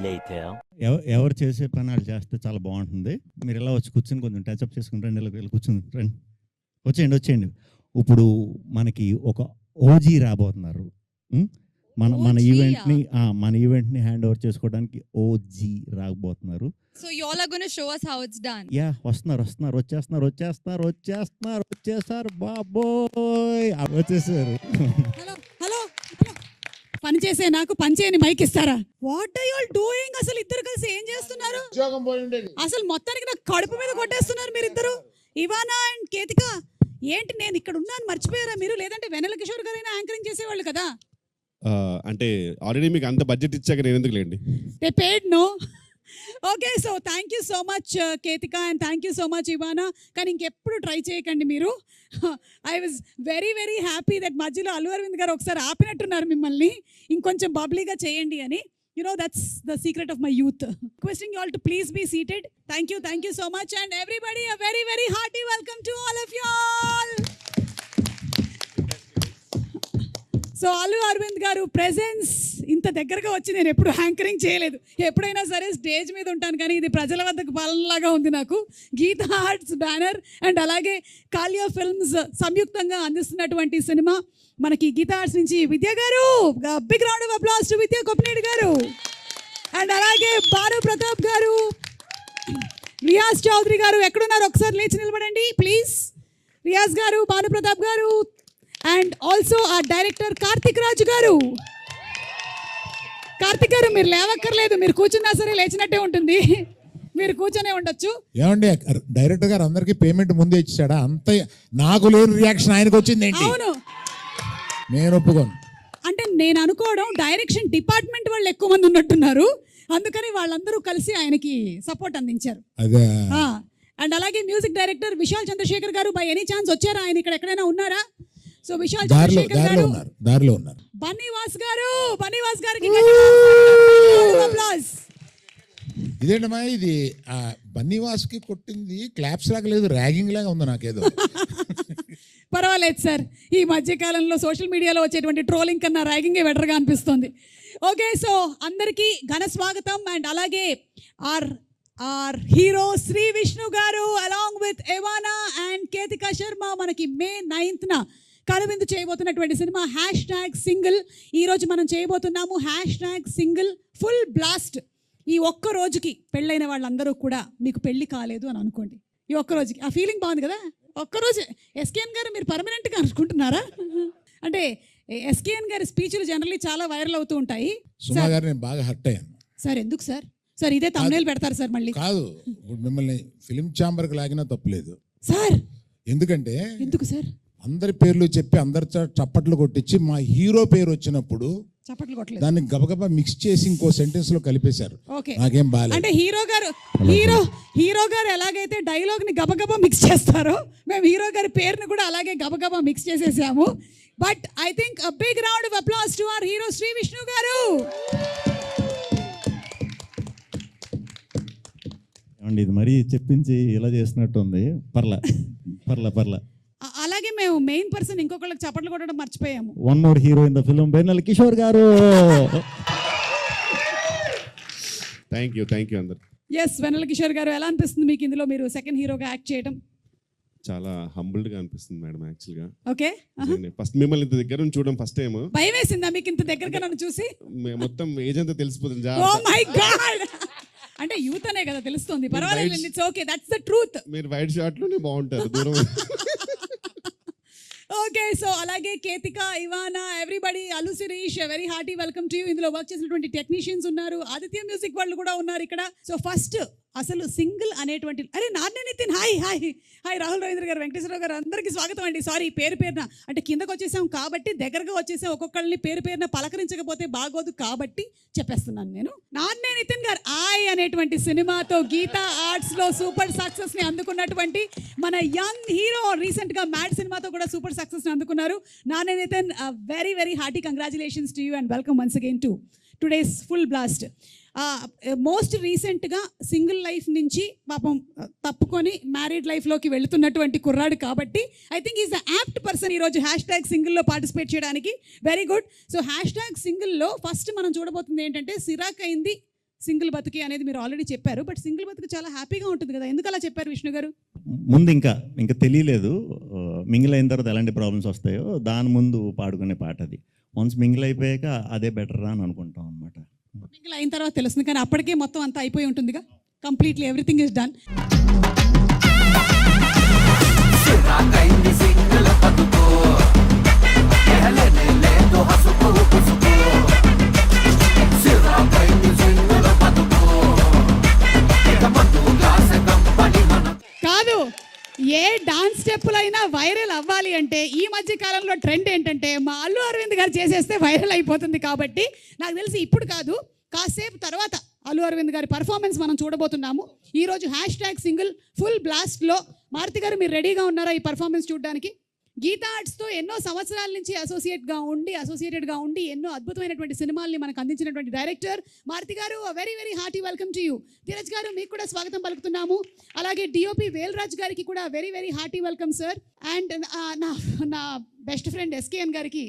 later. ఎవరు చేసే పని వాళ్ళు చేస్తే చాలా బాగుంటుంది. మీరు ఇలా వచ్చి కూర్చొని కొంచెం టచ్అప్ చేసుకుని రండి, ఇలా కూర్చొని రండి, వచ్చేయండి. ఇప్పుడు మనకి ఒక ఓజీ రాబోతున్నారు. మన ఈవెంట్ని హ్యాండ్ ఓవర్ చేసుకోవడానికి ఓజీ రాబోతున్నారు. So you all are going to show us how it's done. Yeah, వచ్చేస్తారు బాబోయ్, వచ్చేసారు. హలో పని చేసే నాకు పని చేయని మైక్ ఇస్తారా? What are you all doing? అసలు ఇద్దరు కలిసి ఏం చేస్తున్నారు? అసలు మొత్తానికి నాకు కడుపు మీద కొట్టేస్తున్నారు మీరిద్దరు. ఇవానా అండ్ కేతిక, ఏంటి నేను ఇక్కడ ఉన్నాను మర్చిపోయారా మీరు? లేదంటే వెన్నెల కిషోర్ గారైనా యాంకరింగ్ చేసేవాళ్ళు కదా. అంటే ఆల్రెడీ మీకు అంత బడ్జెట్ ఇచ్చాక నేను ఎందుకు లేండి. They paid no. Okay, so thank you so much Ketika and thank you so much Ivana. కానీ ఇంకెప్పుడు ట్రై చేయకండి మీరు. I was very very happy that మధ్యలో అల్లు అరవింద్ గారు ఒకసారి ఆపినట్టున్నారు మిమ్మల్ని, ఇంకొంచెం బబ్లీగా చేయండి అని. You know, that's the secret of my youth. Requesting you all to please be seated. Thank you so much, and everybody a very very hearty welcome to all of you all. So Allu Aravind garu presence ఇంత దగ్గరగా వచ్చి నేను ఎప్పుడు anchoring చేయలేదు. ఎప్పుడైనా సరే stage మీద ఉంటాను, కానీ ఇది ప్రజల వద్దకు పాలనలాగా ఉంది నాకు. గీతా ఆర్ట్స్ బ్యానర్ అండ్ అలాగే కాలియా ఫిల్మ్స్ సంయుక్తంగా అందిస్తున్నటువంటి సినిమా మనకి గీతా ఆర్ట్స్ నుంచి విద్య గారు, big round of applause to Vidya Koppineedu గారు, అండ్ అలాగే బారు ప్రతాప్ గారు, రియాజ్ చౌదరి గారు. ఎక్కడున్నారు? ఒకసారి లేచి నిలబడండి ప్లీజ్. రియాజ్ గారు, బారు ప్రతాప్ గారు, అండ్ ఆల్సో ఆ డైరెక్టర్ కార్తిక్ రాజు గారు. కార్తిక్ గారు మీరు లేవక్కర్లేదు, మీరు కూర్చున్నా సరే లేచినట్టే ఉంటుంది, మీరు కూర్చొనే ఉండొచ్చు. ఏమండి డైరెక్టర్ గారు అందరికి పేమెంట్ ముందే ఇచ్చాడా? అంత నాకు లేని రియాక్షన్ ఆయనకు వచ్చింది ఏంటి? అవును, నేను ఒప్పుకోను. అంటే నేను అనుకోవడం డైరెక్షన్ డిపార్ట్మెంట్ వాళ్ళు ఎక్కువ మంది ఉన్నట్టున్నారు, అందుకని వాళ్ళందరూ కలిసి ఆయనకి సపోర్ట్ అందించారు. అదే. అండ్ అలాగే మ్యూజిక్ డైరెక్టర్ విశాల్ చంద్రశేఖర్ గారు, బై ఎనీ ఛాన్స్ వచ్చారా? ఆయన ఇక్కడ ఎక్కడైనా ఉన్నారా? సో విశాల్ చంద్రశేఖర్ గారు, దారిలో ఉన్నారు. బన్నీవాస్ గారికి ఇదేంటమ్మా ఇది? బన్నీవాస్కి కొట్టింది క్లాప్స్ లాగా లేదు, ర్యాగింగ్ లాగా ఉంది నాకేదో. పర్వాలేదు సార్, ఈ మధ్యకాలంలో సోషల్ మీడియాలో వచ్చేటువంటి ట్రోలింగ్ కన్నా ర్యాగింగే బెటర్గా అనిపిస్తుంది. ఓకే, సో అందరికీ ఘన స్వాగతం. అండ్ అలాగే ఆర్ హీరో శ్రీ విష్ణు గారు along with Ivana and Ketika Sharma మనకి May 9th కనువిందు చేయబోతున్నటువంటి సినిమా #సింగిల్. ఈరోజు మనం చేయబోతున్నాము #సింగిల్ ఫుల్ బ్లాస్ట్. ఈ ఒక్క రోజుకి పెళ్ళైన వాళ్ళందరూ కూడా మీకు పెళ్ళి కాలేదు అని అనుకోండి. ఈ ఒక్క రోజుకి ఆ ఫీలింగ్ బాగుంది కదా. ఒక్కరోజు ఎస్కేఎన్ గారు మీరు పర్మనెంట్గా అనుకుంటున్నారా? అంటే ఎస్కేఎన్ గారి స్పీచ్లు జనరల్లీ చాలా వైరల్ అవుతూ ఉంటాయి. సుమా గారు నేను బాగా హర్ట్ అయ్యాను సార్. ఎందుకు సార్ ఇదే తమ్నేల్ పెడతారు సార్ మళ్ళీ? కాదు, ఇప్పుడు మిమ్మల్ని ఫిలిం ఛాంబర్కి లాగినా తప్పులేదు సార్. ఎందుకు సార్? అందరి పేర్లు చెప్పి అందరి చప్పట్లు కొట్టించి మా హీరో పేరు వచ్చినప్పుడు చప్పట్లు కొట్టలేదు, దాన్ని గబగబా మిక్స్ చేసి ఇంకో సెంటెన్స్ లో కలిపేశారు. నాకేం బాలేదు. అంటే హీరో గారు ఎలాగైతే డైలాగ్ ని గబగబా మిక్స్ చేస్తారో, మేము హీరో గారి పేరుని కూడా అలాగే గబగబా మిక్స్ చేసేసాము. But I think a big round of applause to our hero Shri Vishnu garu. ఇది మరీ చెప్పించి ఇలా చేసినట్టు ఉంది. పర్లా. అలాగే మేము మెయిన్ పర్సన్ ఇంకొకళ్ళకి చప్పట్లు కొట్టడం మర్చిపోయాము. One more hero in the film, Vennela Kishore గారు. థ్యాంక్ యూ అందరు. ఎస్, వెన్నెల కిషోర్ గారు, ఎలా అనిపిస్తుంది మీకు ఇందులో మీరు సెకండ్ హీరోగా యాక్ట్ చేయడం? చాలా హంబుల్డ్ గా అనిపిస్తుంది మేడం. యాక్చువల్ గా ఓకే, ఫస్ట్ మిమ్మల్ని ఇంత దగ్గర నుంచి చూడడం ఫస్ట్ టైం. భయం వేసిందా మీకు ఇంత దగ్గరగా నన్ను చూసి? మొత్తం ఏజ్ అంతా తెలిసిపోతుంది. ఓ మై గాడ్, అంటే యూత్ అనే కదా తెలుస్తుంది. పర్వాలేదు, it's okay, that's the truth. మీరు వైట్ షార్ట్ లోనే బాగుంటారు దూరం. ఓకే, సో అలాగే Ketika, Ivana, everybody, Allu Sirish, very hearty welcome to you. ఇందులో వర్క్ చేసినటువంటి టెక్నీషియన్స్ ఉన్నారు, ఆదిత్య మ్యూజిక్ వాళ్ళు కూడా ఉన్నారు ఇక్కడ. సో ఫస్ట్ అసలు సింగిల్ అనేటువంటి, అరే నాన్నే నితిన్, హాయ్ రాహుల్ రవీంద్ర గారు, వెంకటేశ్వరరావు గారు, అందరికీ స్వాగతం అండి. సారీ పేరున అంటే కిందకు వచ్చేసాం కాబట్టి దగ్గరగా వచ్చేసాం, ఒక్కొక్కళ్ళని పేరున పలకరించకపోతే బాగోదు కాబట్టి చెప్పేస్తున్నాను నేను. నాన్నే నితిన్ గారు అనేటువంటి సినిమాతో గీతా ఆర్ట్స్ లో సూపర్ సక్సెస్ ని అందుకున్నటువంటి మన యంగ్ హీరో, రీసెంట్ గా మ్యాడ్ సినిమాతో కూడా సూపర్ సక్సెస్ ని అందుకున్నారు. నాన్నే Nithin, very very hearty congratulations to you and welcome once again to today's full blast. Most రీసెంట్గా సింగిల్ లైఫ్ నుంచి పాపం తప్పుకొని మ్యారీడ్ లైఫ్లోకి వెళుతున్నటువంటి కుర్రాడు కాబట్టి I think is the apt person ఈరోజు #సింగిల్లో పార్టిసిపేట్ చేయడానికి. Very good. సో #సింగిల్లో ఫస్ట్ మనం చూడబోతుంది ఏంటంటే సిరాక్ అయింది సింగిల్ బతుకి అనేది మీరు ఆల్రెడీ చెప్పారు. బట్ సింగిల్ బతుకు చాలా హ్యాపీగా ఉంటుంది కదా, ఎందుకు అలా చెప్పారు విష్ణు గారు? ముందు ఇంకా తెలియలేదు మింగిల్ అయిన తర్వాత ఎలాంటి ప్రాబ్లమ్స్ వస్తాయో దాని ముందు పాడుకునే పాట అది. వన్స్ మింగిల్ అయిపోయాక అదే బెటర్ రా అని అనుకుంటాం అనమాట. సింగిల్ అయిన తర్వాత తెలుస్తుంది, కానీ అప్పటికే మొత్తం అంతా అయిపోయి ఉంటుందిగా, కంప్లీట్లీ ఎవ్రీథింగ్ ఇస్ డన్. కాదు, ఏ డాన్స్ స్టెప్పులు అయినా వైరల్ అవ్వాలి అంటే ఈ మధ్య కాలంలో ట్రెండ్ ఏంటంటే మా అల్లు అరవింద్ గారు చేసేస్తే వైరల్ అయిపోతుంది. కాబట్టి నాకు తెలిసి ఇప్పుడు కాదు, కాసేపు తర్వాత అల్లు అరవింద్ గారి పర్ఫార్మెన్స్ మనం చూడబోతున్నాము. ఈరోజు #సింగిల్ ఫుల్ బ్లాస్ట్లో మారుతి గారు మీరు రెడీగా ఉన్నారా ఈ పర్ఫార్మెన్స్ చూడడానికి? గీతా ఆర్ట్స్తో ఎన్నో సంవత్సరాల నుంచి అసోసియేటెడ్గా ఉండి ఎన్నో అద్భుతమైనటువంటి సినిమాల్ని మనకు అందించినటువంటి డైరెక్టర్ మారుతి గారు, very very hearty welcome to you. Dheeraj గారు మీకు కూడా స్వాగతం పలుకుతున్నాము. అలాగే డిఓపి వేల్రాజ్ గారికి కూడా very very hearty welcome sir. And నా బెస్ట్ ఫ్రెండ్ ఎస్కేఎన్ గారికి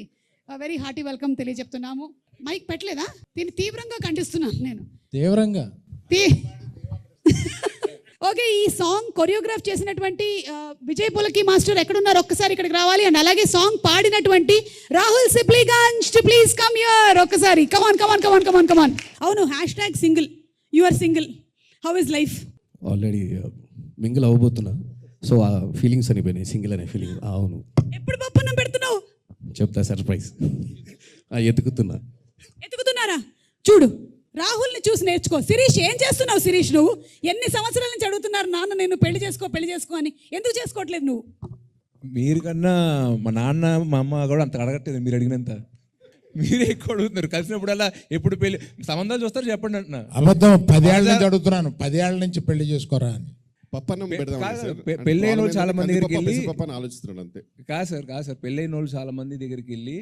వెరీ హార్టీ వెల్కమ్ తెలియజెప్తున్నాము. మైక్ పెట్టలేదా? దీన్ని తీవ్రంగా ఖండిస్తున్నాను నేను. తీవ్రంగా ఓకే, ఈ సాంగ్ కొరియోగ్రాఫ్ చేసినటువంటి విజయ్ పులకి మాస్టర్ ఎక్కడున్నారు ఒక్కసారి ఇక్కడికి రావాలి. అండ్ అలాగే సాంగ్ పాడినటువంటి Rahul Sipligunj to please come here ఒక్కసారి. కమాన్. అవును, #single you are single, how is life? Already mingle అవ్వబోతున్నా, సో ఆ ఫీలింగ్స్ అనిపోయినాయి, సింగిల్ అనే ఫీలింగ్. అవును, ఎప్పుడు పప్పున్నం పెడుతున్నావు? చెప్తా, సర్ప్రైజ్. ఎత్తుకుతున్నారా? చూడు, రాహుల్ని చూసి నేర్చుకో. శిరీష్, ఏం చేస్తున్నావు శిరీష్? నువ్వు ఎన్ని సంవత్సరాల నుంచి అడుగుతున్నారు నాన్న నేను పెళ్లి చేసుకో అని, ఎందుకు చేసుకోవట్లేదు నువ్వు? మీరు కన్నా మా నాన్న మా అమ్మ కూడా అంత అడగట్లేదు మీరు అడిగినంత. మీరే ఎక్కువ అడుగుతున్నారు. కలిసినప్పుడల్లా ఎప్పుడు పెళ్లి సంబంధాలు చూస్తారు చెప్పండి అంటున్నా. అబద్ధం. 10 ఏళ్ళ నుంచి అడుగుతున్నాను, 10 ఏళ్ళ నుంచి పెళ్లి చేసుకోరా అని. పప్పన్నం పెడదాం పెళ్ళైన వాళ్ళు చాలా మంది దగ్గరికి వెళ్ళి ఆలోచిస్తున్నాడు అంతే. కాదు సార్ పెళ్ళైన వాళ్ళు చాలా మంది దగ్గరికి వెళ్ళి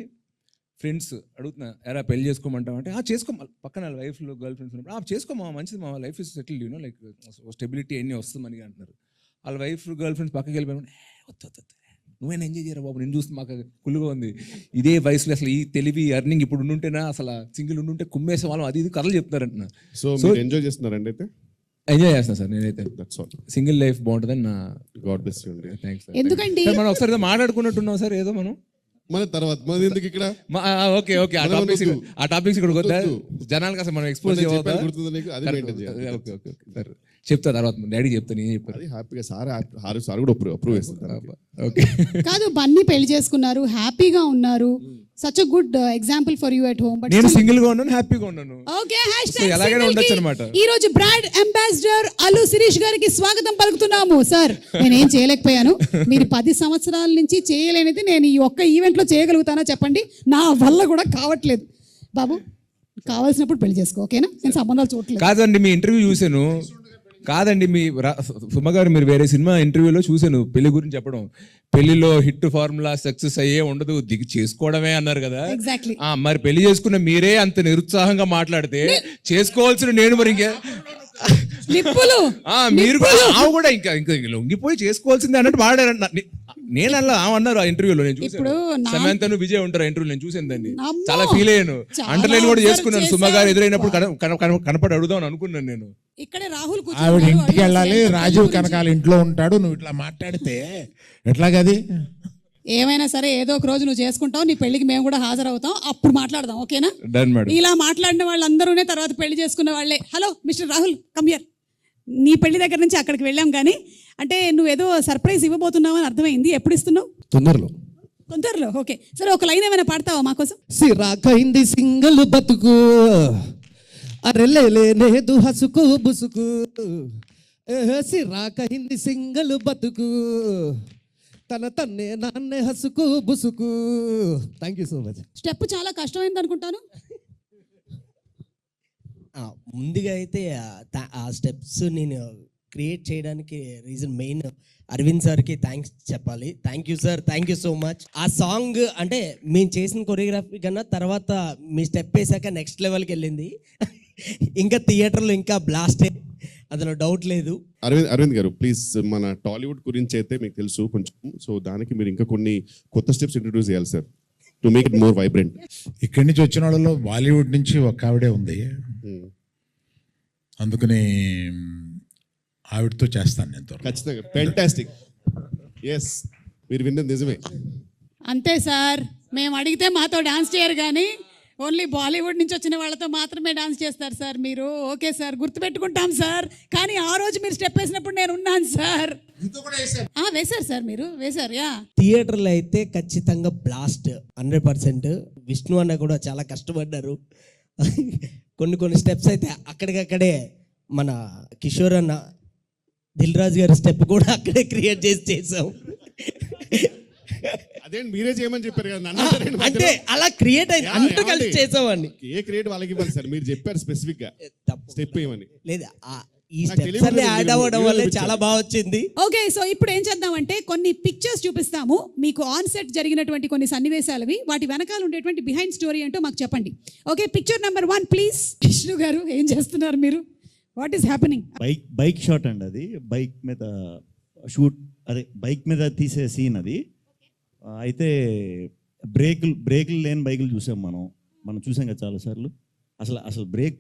ఫ్రెండ్స్ అడుగుతున్నా, ఎరా పెళ్లి చేసుకోమంటావు అంటే చేసుకో, పక్కన వైఫ్లో గర్ల్ ఫ్రెండ్స్ ఉన్నప్పుడు చేసుకోమా, మంచిది మా life is settled, you know like stability అన్నీ వస్తుందని అంటున్నారు. వాళ్ళ వైఫ్ గర్ల్ ఫ్రెండ్స్ పక్కకి వెళ్ళిపోయినా వద్దు నువ్వైనా ఎంజాయ్ చేయరా బాబు, నేను చూస్తే మాకు కుళ్ళుగా ఉంది. ఇదే వయసులో అసలు ఈ తెలివి అర్నింగ్ ఇప్పుడు ఉండుంటేనా అసలు సింగిల్ ఉండుంటే కుమ్మేసే వాళ్ళం అది ఇది కథలు చెప్తారంటున్నా. సో ఎంజాయ్ చేస్తున్నారండి అయితే? ఎంజాయ్ చేస్తున్నా సార్ నేనైతే. సింగిల్ లైఫ్ బాగుంటుందని నా గాడ్ బ్లెస్ యూ అండి. థ్యాంక్స్. ఎందుకండి మనం ఒకసారి ఏదో మాట్లాడుకున్నట్టున్నాం సార్, ఏదో మనం మన తర్వాత మన ఎందుకు ఇక్కడ ఓకే ఆ టాపిక్స్ ఇక్కడ వద్దా, జనాలకు అసలు మనం ఎక్స్పోజ్ ఓకే సార్ చెప్తా తర్వాత డాడీ చెప్తాను, ఏం చెప్పారు అది హ్యాపీగా సార్ కూడా అప్రూవ్ చేస్తారు. ఓకే కాదు, బన్నీ పెళ్లి చేసుకున్నారు, హ్యాపీగా ఉన్నారు. Such a good example for you at home. నేను సింగిల్ గా ఉన్నాను, హ్యాపీగా ఉన్నాను. ఓకే, ఎలాగైనా ఉండొచ్చు అన్నమాట. ఈ రోజు బ్రాండ్ అంబాసిడర్ అల్లు శిరీష్ గారికి స్వాగతం పలుకుతున్నాము. సార్, నేనేం చేయలేకపోయాను, మీరు 10 సంవత్సరాల నుంచి చేయలేనిది నేను ఈ ఒక్క ఈవెంట్ లో చేయగలుగుతానా చెప్పండి? నా వల్ల కూడా కావట్లేదు. బాబు, కావాల్సినప్పుడు పెళ్లి చేసుకో, ఓకేనా? నేను సంబంధాలు చూడలేదు. కాదండి, మీ ఇంటర్వ్యూ చూశాను. కాదండి, మీ సుమ గారు మీరు వేరే సినిమా ఇంటర్వ్యూలో చూశాను పెళ్లి గురించి చెప్పడం. పెళ్లిలో హిట్ ఫార్ములా సక్సెస్ అయ్యే ఉండదు, దిగి చేసుకోవడమే అన్నారు కదా. ఎగ్జాక్ట్లీ. మరి పెళ్లి చేసుకున్న మీరే అంత నిరుత్సాహంగా మాట్లాడితే చేసుకోవాల్సిన నేను మరి ఇంకా నిప్పులు మీరు కూడా ఇంకా లొంగిపోయి చేసుకోవాల్సిందే అన్నట్టు వాడారంట. నేను అలా అన్నారు ఆ ఇంటర్వ్యూలో, నేను చూసాను. సమంతను విజయ్ ఉంటారు ఇంటర్వ్యూ, నేను చూసాను దాన్ని, చాలా ఫీల్ అయ్యాను. అండర్లైన్ కూడా చేసుకున్నాను. సుమ గారు ఎదురైనప్పుడు కనపడి అడుగుదాం అనుకున్నాను నేను. ఇక్కడే రాహుల్ ఆవిడ ఇంటికి వెళ్ళాలి, రాజీవ్ కనకాల ఇంట్లో ఉంటాడు, నువ్వు ఇట్లా మాట్లాడితే ఎట్లాగది? ఏమైనా సరే ఏదో ఒక రోజు నువ్వు చేసుకుంటావు, నీ పెళ్లికి మేము కూడా హాజరవుతాం, అప్పుడు మాట్లాడదాం, ఓకేనా? ఇలా మాట్లాడిన వాళ్ళందరూనే తర్వాత పెళ్లి చేసుకున్న వాళ్ళే. Hello mister Rahul, come here. నీ పెళ్లి దగ్గర నుంచి అక్కడికి వెళ్ళాం, కానీ అంటే నువ్వేదో సర్ప్రైజ్ ఇవ్వబోతున్నావు అని అర్థమైంది. ఎప్పుడు ఇస్తున్నావు? తొందరలో. ఓకే, సరే ఒక లైన్ ఏమైనా పాడతావా మాకోసం? సిరాకైంది సింగిల్ బతుకు, అరెలేలేదు హసుకు బుసుకు, సిరాకైంది సింగిల్ బతుకు, తన్నే నాన్నే హసుకు బుసుకు. Thank you so much. Step చాలా కష్టమైంది అనుకుంటాను. ముందుగా అయితే ఆ స్టెప్స్ నేను క్రియేట్ చేయడానికి రీజన్ మెయిన్ అరవింద్ సార్కి థ్యాంక్స్ చెప్పాలి. Thank you sir, thank you so much. ఆ సాంగ్ అంటే మేము చేసిన కొరియోగ్రఫీ కన్నా తర్వాత మీ స్టెప్ వేసాక నెక్స్ట్ లెవెల్కి వెళ్ళింది. ఇంకా థియేటర్లో ఇంకా బ్లాస్టే, అందులో డౌట్ లేదు. అరవింద్ గారు ప్లీజ్, మన టాలీవుడ్ గురించి అయితే మీకు తెలుసు కొంచెం, సో దానికి మీరు ఇంకా కొన్ని కొత్త స్టెప్స్ ఇంట్రడ్యూస్ చేయాలి sir, to make it more vibrant. ఇక్కడి నుంచి వచ్చిన వాళ్ళలో బాలీవుడ్ నుంచి ఒక ఆవిడే ఉంది, అందుకని ఆవిడతో చేస్తాను నేను త్వరలో. ఖచ్చితంగా ఫెంటాస్టిక్. ఎస్, మీరు విన్నది నిజమే. అంతే సార్, మేము అడిగితే మాతో డాన్స్ చేయరు కానీ ఓన్లీ బాలీవుడ్ నుంచి వచ్చిన వాళ్ళతో మాత్రమే డాన్స్ చేస్తారు సార్ మీరు. ఓకే సార్, గుర్తుపెట్టుకుంటాం సార్. కానీ ఆ రోజు మీరు స్టెప్ వేసినప్పుడు నేను ఉన్నాను సార్. వేశారు సార్, మీరు వేశారు. యా, థియేటర్లో అయితే ఖచ్చితంగా బ్లాస్ట్ 100%. విష్ణు అన్న కూడా చాలా కష్టపడ్డారు. కొన్ని స్టెప్స్ అయితే అక్కడికక్కడే మన కిషోర్ అన్న, దిల్ రాజు గారి స్టెప్ కూడా అక్కడే క్రియేట్ చేసాం. అదేంటి మీరే చేయమని చెప్పారు కదా, నన్ను అడగండి అంటే మధ్యలో. అలా క్రియేట్ అయింది, అంటూ కలిసి చేసామండి. ఏ క్రియేట్ వాళ్ళకి ఇవ్వాలి సార్, మీరు చెప్పారు స్పెసిఫిక్ గా స్టెప్ ఏమని. లేదు, ఈ నాకు స్టెప్స్ తెలియదు, అన్ని మీరు యాడ్ అవ్వడం వల్ల చూపించారు. చాలా బాగా వచ్చింది. ఓకే. సో ఇప్పుడు ఏం చేద్దామంటే కొన్ని పిక్చర్స్ చూపిస్తాము మీకు, ఆన్ సెట్ జరిగినటువంటి కొన్ని సన్నివేశాలవి, వాటి వెనకాల ఉండేటువంటి బిహైండ్ స్టోరీ ఏంటో మాకు చెప్పండి. Okay, picture number 1 please. Vishnu గారు ఏం చేస్తున్నారు మీరు? What is happening? Bike shot అండి అది. బైక్ మీద షూట్, అదే బైక్ మీద తీసే సీన్ అది. అయితే బ్రేకులు లేని బైకులు చూసాం మనం చూసాం కదా చాలాసార్లు. అసలు బ్రేక్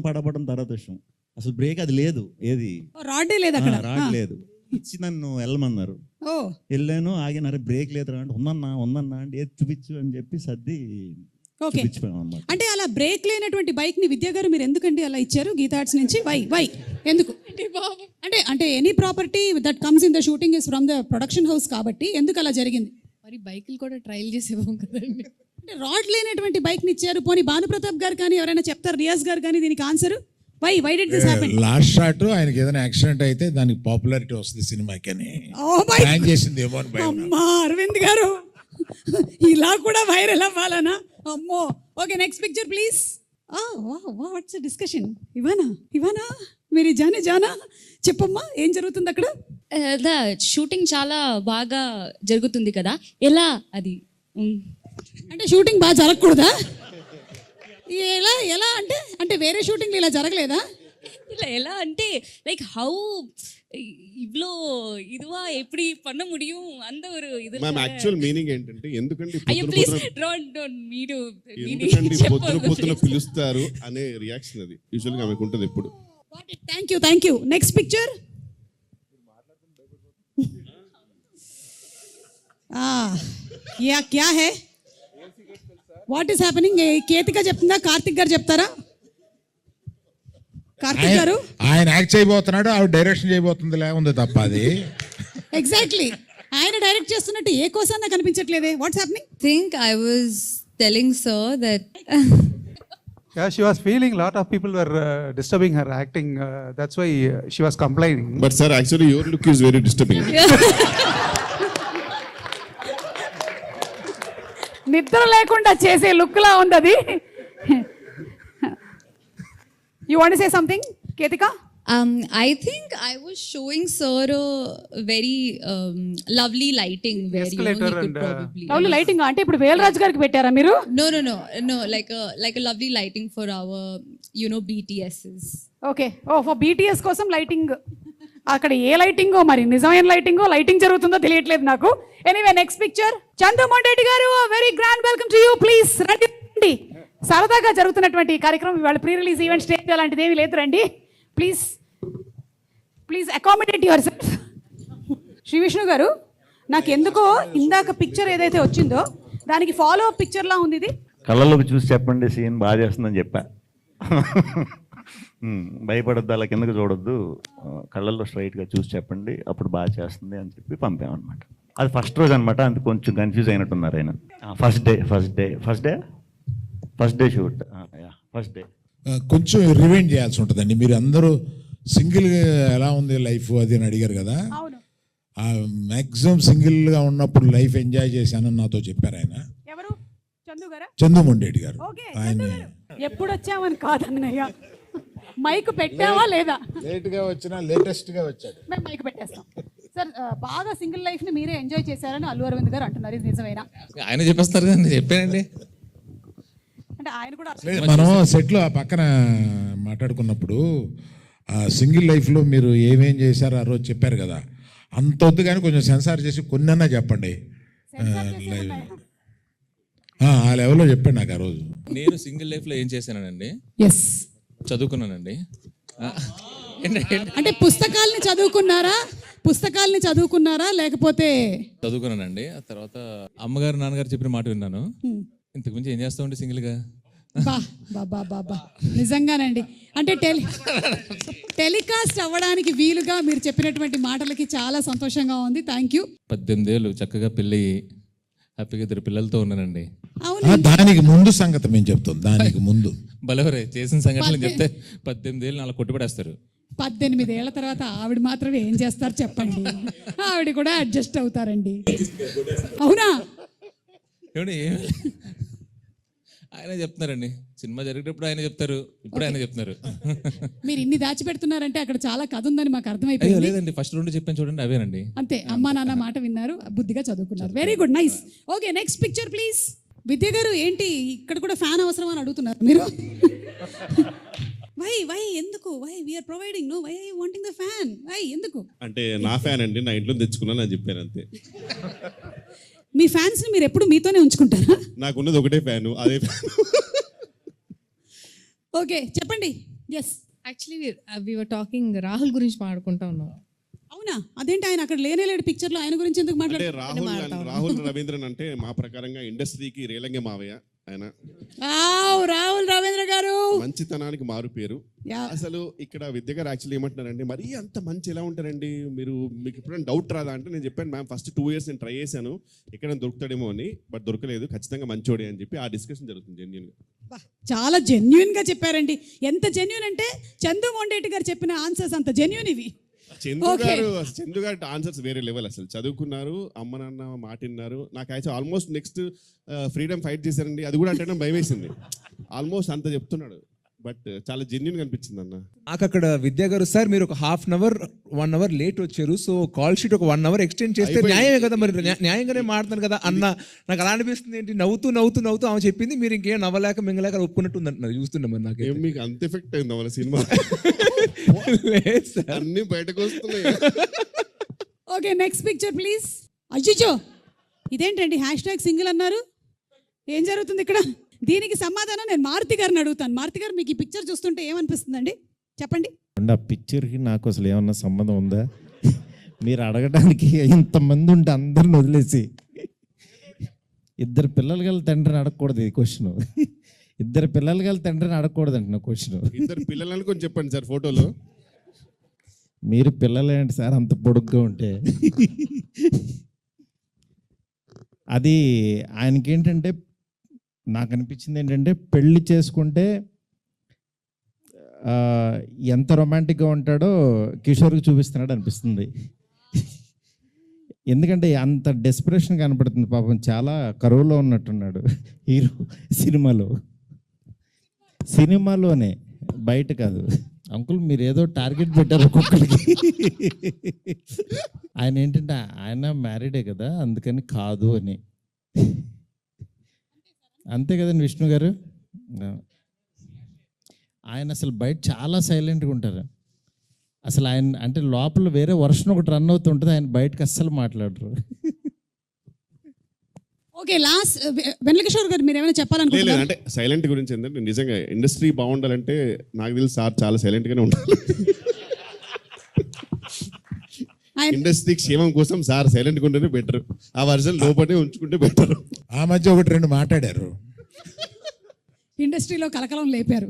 పడపడం తర్వాత విషయం, అసలు బ్రేక్ అది లేదు, ఏది రాడే లేదు అక్కడ. రాడ్ లేదు. ఇచ్చి నన్ను వెళ్ళమన్నారు, ఓ వెళ్ళాను, ఆగినారు. బ్రేక్ లేదురా అంటే ఉందన్నా అంటే ఏది చూపించు అని చెప్పి సర్ది ఓకే. చూపించిపోయాం అన్నమాట. అంటే అలా బ్రేక్ లేనటువంటి బైక్ ని విద్యా గారు మీరు ఎందుకండి అలా ఇచ్చారు గీతా ఆర్ట్స్ నుంచి? వై ఎందుకు? అంటే any property that comes in the shooting is from the production house కాబట్టి ఎందుకు అలా జరిగింది? మరి బైకులు కూడా ట్రయల్ చేసేవాం కదండి. అంటే రాడ్ లేనటువంటి బైక్ ని ఇచ్చారు. పోనీ భానుప్రతాప్ గారు కానీ ఎవరైనా చెప్తారు, రియాజ్ గారు కానీ దీనికి answer? Why did this happen? Last shot ఆయనకి ఏదైనా యాక్సిడెంట్ అయితే దానికి పాపులారిటీ వస్తుంది సినిమాకి అని ప్లాన్ చేసింది ఏమో అని భయం. అమ్మా అరవింద్ గారు, ఇలా కూడా వైరల్ అవ్వాలనా? అమ్మో. Okay, next picture please. What's discussion? Ivana మీరు జానా చెప్పమ్మా, ఏం జరుగుతుంది అక్కడ? షూటింగ్ చాలా బాగా జరుగుతుంది కదా, ఎలా అది? అంటే షూటింగ్ బాగా జరగకూడదా? ఎలా అంటే వేరే షూటింగ్ ఇలా జరగలేదా? ఎలా అంటే లైక్ హౌ இவ்ளோ இதுவா எப்படி பண்ண முடியும் அந்த ஒரு இது. మ్యామ్ యాక్చువల్ మీనింగ్ ఏంటంటే ఎందుకండి అయ్యో ప్లీజ్ డోంట్ మీరు ఎందుకండి పొద్దున పిలుస్తారు అనే రియాక్షన్ అది యూజువల్గా ఆమెకు ఉంటుంది ఎప్పుడు. Thank you. Next picture. క్యా హై? What is happening? కేతిక చెప్తుందా, కార్తిక్ గారు చెప్తారా? కార్తిక్ గారు ఆయన యాక్ట్ చేయబోతున్నాడు, ఆవిడ డైరెక్షన్ చేయబోతుంది ఉంది తప్ప అది. ఎగ్జాక్ట్లీ, ఆయన డైరెక్ట్ చేస్తున్నట్టు ఏ కోసాన కనిపించట్లేదే. What's happening? think I was telling sir that Yeah, she was feeling a lot of people were disturbing her acting. That's why she was complaining. But sir actually your look is very disturbing. నిద్ర లేకుండా చేసే look లా ఉంది అది. You want to say something Ketika? I think I was showing sir a very lovely lighting where you know he Escalator could and, probably lovely lighting అంటే ఇప్పుడు వేలరాజు గారికి పెట్టారా మీరు? no like a lovely lighting for our BTSs. Okay. For BTS కోసం lighting. అక్కడ ఏ లైటింగో మరి, నిజమైన లైటింగ్ జరుగుతుందో తెలియట్లేదు నాకు. Anyway next picture. Chandramohan Reddy గారు, very grand welcome to you. Please రండి. సరదాగా జరుగుతున్నటువంటి ఈ కార్యక్రమం ఇవాళ ప్రీ రిలీజ్ ఈవెంట్, స్టేజ్ అలాంటిది ఏమీ లేదు. రండి please accommodate yourself. Shri Vishnu garu, నాకు ఎందుకో ఇందాక పిక్చర్ ఏదైతే వచ్చిందో దానికి ఫాలో అప్ పిక్చర్ లా ఉంది ఇది. కళ్ళలోకి చూసి చెప్పండి, సీన్ బాగా చేస్తుందని చెప్పా. భయపడద్దు, అలా కిందకి చూడొద్దు, కళ్ళల్లో స్ట్రైట్గా చూసి చెప్పండి, అప్పుడు బాగా చేస్తుంది అని చెప్పి పంపామన్నమాట. అది ఫస్ట్ రోజు అనమాట, అంత కొంచెం కన్ఫ్యూజ్ అయినట్టున్నారు ఆయన. First day shoot, first day కొంచెం రివైండ్ చేయాల్సి ఉంటుందండి. మీరు అందరూ సింగిల్ ఎలా ఉంది లైఫ్ అది అని అడిగారు కదా. మ్యాక్సిమం సింగిల్గా ఉన్నప్పుడు లైఫ్ ఎంజాయ్ చేశానని నాతో చెప్పారు ఆయన. ఎవరు? చందు గారా? చంద్రమోహన్ రెడ్డి గారు. ఆయన ఎప్పుడు వచ్చామని కాదన్నయ్య, మైక్ పెట్టావా లేదా? లేట్గా వచ్చినా లేటెస్ట్గా వచ్చాడు. మేము మైక్ పెట్టేస్తాం సార్. బాగా సింగిల్ లైఫ్ ని మీరే ఎంజాయ్ చేశారని అల్లు అరవింద్ గారు అంటున్నారు, ఇది నిజమేనా? ఆయన చెప్పేస్తారు కదా, చెప్పానండి. అంటే ఆయన కూడా మనం సెట్లో ఆ పక్కన మాట్లాడుకున్నప్పుడు ఆ సింగిల్ లైఫ్లో మీరు ఏమేం చేశారో ఆ రోజు చెప్పారు కదా, అంత వద్దు కానీ కొంచెం సెన్సార్ చేసి కొన్నన్నా చెప్పండి. ఆ లెవెల్లో చెప్పండి నాకు ఆ రోజు. నేను సింగిల్ లైఫ్లో ఏం చేశానండి, చదువుకున్నానండి. అంటే పుస్తకాల్ని చదువుకున్నారా లేకపోతే చదువుకున్నానండి. ఆ తర్వాత అమ్మగారు నాన్నగారు చెప్పిన మాట విన్నాను. ఇంతకు మించి ఏం చేస్తా ఉంటే సింగిల్గా. బాబా నిజంగానండి. అంటే టెలికాస్ట్ అవ్వడానికి వీలుగా మీరు చెప్పినటువంటి మాటలకి చాలా సంతోషంగా ఉంది. Thank you. 18 ఏళ్ళు చక్కగా పెళ్ళి హ్యాపీగా 2 పిల్లలతో ఉన్నానండి. అవును, దానికి ముందు సంగతి మేము చెప్తాం. దానికి ముందు బలవరే చేసిన సంఘటనలు చెప్తే 18 ఏళ్ళు అలా కొట్టుబడేస్తారు. 18 ఏళ్ల తర్వాత ఆవిడ మాత్రమే ఏం చేస్తారు చెప్పండి. ఆవిడ కూడా అడ్జస్ట్ అవుతారండి. అవునా? ఏమండి ఆయన చెప్తున్నారండి, సినిమా జరిగేటప్పుడు ఆయన చెప్తారు, ఇప్పుడు ఆయన చెప్తున్నారు. మీరు ఇన్ని దాచిపెడుతున్నారంటే అక్కడ చాలా కథ ఉందని మాకు అయ్యో అర్థమైపోయింది. లేదండి, ఫస్ట్ 2 చెప్పాను చూడండి, అవేనండి. అంతే, అమ్మా నాన్న మాట విన్నారు, బుద్ధిగా చదువుకున్నారు. Very good, nice. Okay, next picture please. Vidya గారు, ఏంటి ఇక్కడ కూడా ఫ్యాన్ అవసరం అని అడుగుతున్నారు మీరు? వై ఎందుకు? Why we're providing, no, why I wanting the fan, why ఎందుకు? అంటే నా ఫ్యాన్ అండి, నా ఇంట్లో తెచ్చుకున్నాను అని చెప్పాను అంతే. మీ ఫ్యాన్స్ ని మీరు ఎప్పుడు మీతోనే ఉంచుకుంటారా? నాకున్నది ఒకటే ఫ్యాను, అదే ఫ్యాన్. ఓకే, చెప్పండి. Yes, actually we were talking Rahul గురించి మాట్లాడుకుంటా ఉన్నాం. అవునా? అదేంటి ఆయన అక్కడ లేనేలేడు పిక్చర్ లో, ఆయన గురించి ఎందుకు అంటే మాట్లాడారు? రాహుల్ రవీంద్రన్ అంటే మా ప్రకారంగా ఇండస్ట్రీకి రేలంగే మావయ్య ఆయన. రాహుల్ రవీంద్ర గారు మంచితనానికి మారు పేరు. అసలు ఇక్కడ విద్య గారు యాక్చువల్లీ ఏమంటున్నారంటే, మరీ అంత మంచి ఎలా ఉంటారండి మీరు, మీకు ఎప్పుడైనా డౌట్ రాదా అంటే, నేను చెప్పాను మ్యామ్ ఫస్ట్ 2 years నేను ట్రై చేశాను ఎక్కడైనా దొరుకుతాడేమో అని, బట్ దొరకలేదు, ఖచ్చితంగా మంచోడే అని చెప్పి ఆ డిస్కషన్ జరుగుతుంది జెన్యున్ గా. చాలా జెన్యున్ గా చెప్పారండి. ఎంత జెన్యున్ అంటే చందు మొండేటి గారు చెప్పిన ఆన్సర్స్ అంత జెన్యున్ ఇవి. చందు గారు ఆన్సర్స్ వేరే లెవెల్. అసలు చదువుకున్నారు, అమ్మ నాన్న మాట విన్నారు. నాకు actual almost next freedom fight చేశారండి, అది కూడా అంటే భయం వేసింది. ఆల్మోస్ట్ అంత చెప్తున్నాడు, బట్ చాలా జెన్యున్ అనిపించింది అన్న. నాకు అక్కడ విద్యా గారు, సార్ మీరు ఒక 1/2 hour 1 hour లేట్ వచ్చారు, సో కాల్ షీట్ ఒక 1 hour ఎక్స్టెండ్ చేస్తే న్యాయమే కదా, మరి న్యాయంగానే మాట్లాడుతాను కదా అన్న. నాకు అలా అనిపిస్తుంది, ఏంటి నవ్వుతూ ఆమె చెప్పింది, మీరు ఇంకేం నవ్వలేక మింగలేక ఒప్పుకున్నట్టు ఉంది అంటున్నారు. చూస్తున్నా మరి నాకు మీకు అంత ఎఫెక్ట్ అయింది వాళ్ళ సినిమా, అన్ని బయటకు వస్తున్నాయి. Okay, next picture please. అజ్జిచో, ఇదేంటండి #సింగిల్ అన్నారు? ఏం జరుగుతుంది ఇక్కడ? దీనికి సమాధానం నేను మారుతి గారిని అడుగుతాను. మారుతి గారు, మీకు ఈ పిక్చర్ చూస్తుంటే ఏమనిపిస్తుందండి చెప్పండి. ఆ పిక్చర్కి నాకు అసలు ఏమన్నా సంబంధం ఉందా? మీరు అడగడానికి ఇంతమంది ఉంటే అందరిని వదిలేసి 2 పిల్లలు గల తండ్రిని అడగకూడదు ఈ క్వశ్చన్. 2 పిల్లలు గల తండ్రిని అడగకూడదు అంటున్నా క్వశ్చన్. 2 పిల్లలని కొంచెం చెప్పండి సార్ ఫోటోలో. మీరు పిల్లలేంటి సార్ అంత పొడుగ్గా ఉంటే? అది ఆయనకి ఏంటంటే, నాకు అనిపించింది ఏంటంటే, పెళ్లి చేసుకుంటే ఎంత రొమాంటిక్గా ఉంటాడో కిషోర్కి చూపిస్తున్నాడు అనిపిస్తుంది. ఎందుకంటే అంత డెస్పిరేషన్ కనపడుతుంది. పాపం చాలా కరువులో ఉన్నట్టున్నాడు హీరో సినిమాలోనే, బయట కాదు. అంకుల్ మీరు ఏదో టార్గెట్ పెట్టారు ఒక్కొక్కరికి. ఆయన ఏంటంటే ఆయన మ్యారీడే కదా, అందుకని కాదు అని. అంతే కదండి విష్ణు గారు? ఆయన అసలు బయట చాలా సైలెంట్గా ఉంటారు. అసలు ఆయన అంటే లోపల వేరే వర్షన్ ఒకటి రన్ అవుతుంటుంది, ఆయన బయటకు అస్సలు మాట్లాడరు. ఓకే, లాస్ట్ వెంకటేశ్వర గారు, మీరు ఏమైనా చెప్పాలనుకుంటున్నారా? అంటే సైలెంట్ గురించి ఏంటంటే, నిజంగా ఇండస్ట్రీ బాగుండాలంటే నాకు తెలిసి సార్ చాలా సైలెంట్ గానే ఉండాలి. ఇండస్ట్రీ క్షేమం కోసం సార్ సైలెంట్ గా ఉంటేనే బెటర్, ఆ వర్జన్ లోపలే ఉంచుకుంటే బెటర్. ఆ మధ్య 1-2 మాట్లాడారు, ఇండస్ట్రీలో కలకలం లేపారు.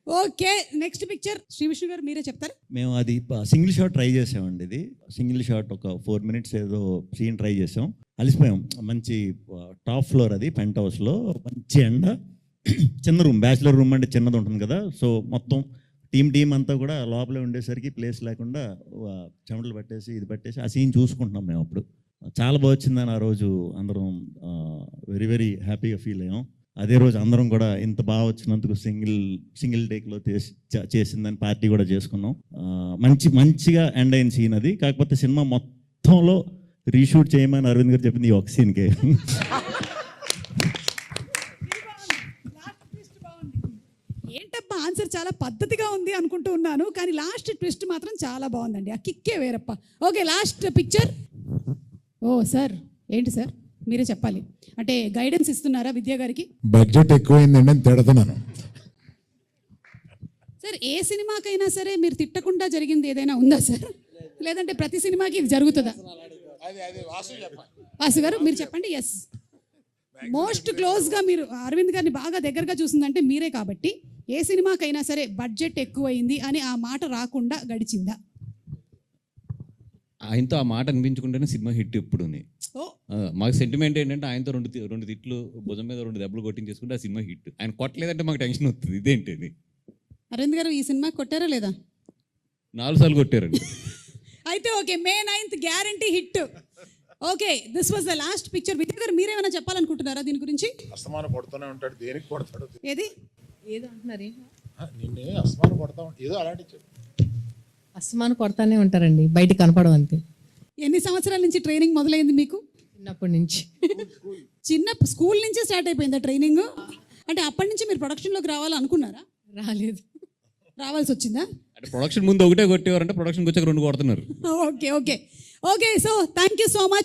Okay, next picture Sree Vishnu గారు మీరే చెప్తారు. మేము అది సింగిల్ షాట్ ట్రై చేసామండి. ఇది సింగిల్ షాట్ ఒక 4 minutes ఏదో సీన్ ట్రై చేసాం, అలిసిపోయాం. మంచి టాప్ ఫ్లోర్, అది పెంట్ హౌస్లో, మంచి ఎండ, చిన్న రూమ్, బ్యాచిలర్ రూమ్ అంటే చిన్నది ఉంటుంది కదా. సో మొత్తం టీం అంతా కూడా లోపలే ఉండేసరికి ప్లేస్ లేకుండా చెమటలు పట్టేసి ఇది పట్టేసి ఆ సీన్ చూసుకుంటున్నాం మేము. అప్పుడు చాలా బాగా వచ్చిందని ఆ రోజు అందరం వెరీ వెరీ హ్యాపీగా ఫీల్ అయ్యాం. అదే రోజు అందరం కూడా ఇంత బాగా వచ్చినందుకు సింగిల్ టేక్లో చేసిందని పార్టీ కూడా చేసుకున్నాం. మంచిగా ఎండ్ అయిన సీన్ అది. కాకపోతే సినిమా మొత్తంలో రీషూట్ చేయమని అరవింద్ గారు చెప్పింది ఈ ఒక సీన్కే. ఏంటబ్బా ఆన్సర్ చాలా పద్ధతిగా ఉంది అనుకుంటూ ఉన్నాను, కానీ లాస్ట్ ట్విస్ట్ మాత్రం చాలా బాగుందండి. ఆ కిక్కే వేరప్ప. Okay, last picture. Oh sir, ఏంటి సార్ మీరే చెప్పాలి. అంటే గైడెన్స్ ఇస్తున్నారా విద్యా గారికి? బడ్జెట్ ఎక్కువైందండి అని తిడుతున్నాను. సార్ ఏ సినిమాకైనా సరే మీరు తిట్టకుండా జరిగింది ఏదైనా ఉందా సార్? లేదంటే ప్రతి సినిమాకి ఇది జరుగుతుందా? వాసు గారు మీరు చెప్పండి. ఎస్, మోస్ట్ క్లోజ్గా మీరు అరవింద్ గారిని బాగా దగ్గరగా చూసిందంటే మీరే కాబట్టి ఏ సినిమాకైనా సరే బడ్జెట్ ఎక్కువైంది అని ఆ మాట రాకుండా గడిచిందా? ఆయనతో ఆ మాట అనిపించుకుంటేనే సినిమా హిట్ ఎప్పుడు ఓ మాకు సెంటిమెంట్ ఏంటంటే ఆయనతో రెండు తిట్లు భుజం మీద 2 దెబ్బలు కొట్టించేసుకుంటే ఆ సినిమా హిట్. ఆయన కొట్టలేదంటే మాకు టెన్షన్ వస్తుంది. ఇదేంటి అరవింద్ గారు ఈ సినిమా కొట్టారా లేదా? 4 సార్లు కొట్టారండి. అయితే okay, May 9th guarantee hit. Okay, this was the last picture. Vijay గారు మీరేమైనా చెప్పాలనుకుంటున్నారా దీని గురించి? అస్తమానం కొడుతూనే ఉంటాడు, దేనికి కొడతాడు? ఏది ఏదో అంటున్నారు నిన్నే అస్తమానం కొడతా ఉంటాడు, ఏదో అలాంటి చెప్పు. అస్మాను కొడతానే ఉంటారండి, బయట కనపడవు అంతే. ఎన్ని సంవత్సరాల నుంచి ట్రైనింగ్ మొదలైంది మీకు? చిన్నప్పటి నుంచి. చిన్న స్కూల్ నుంచే స్టార్ట్ అయిపోయిందా ట్రైనింగ్? అంటే అప్పటి నుంచి మీరు ప్రొడక్షన్లోకి రావాలనుకున్నారా? రాలేదు. రావాల్సి వచ్చిందా? అంటే ప్రొడక్షన్ ముందు ఒకటే కొట్టేవారంటే ప్రొడక్షన్కి వచ్చాక 2 కొడుతున్నారు. Okay okay okay, so thank you so much.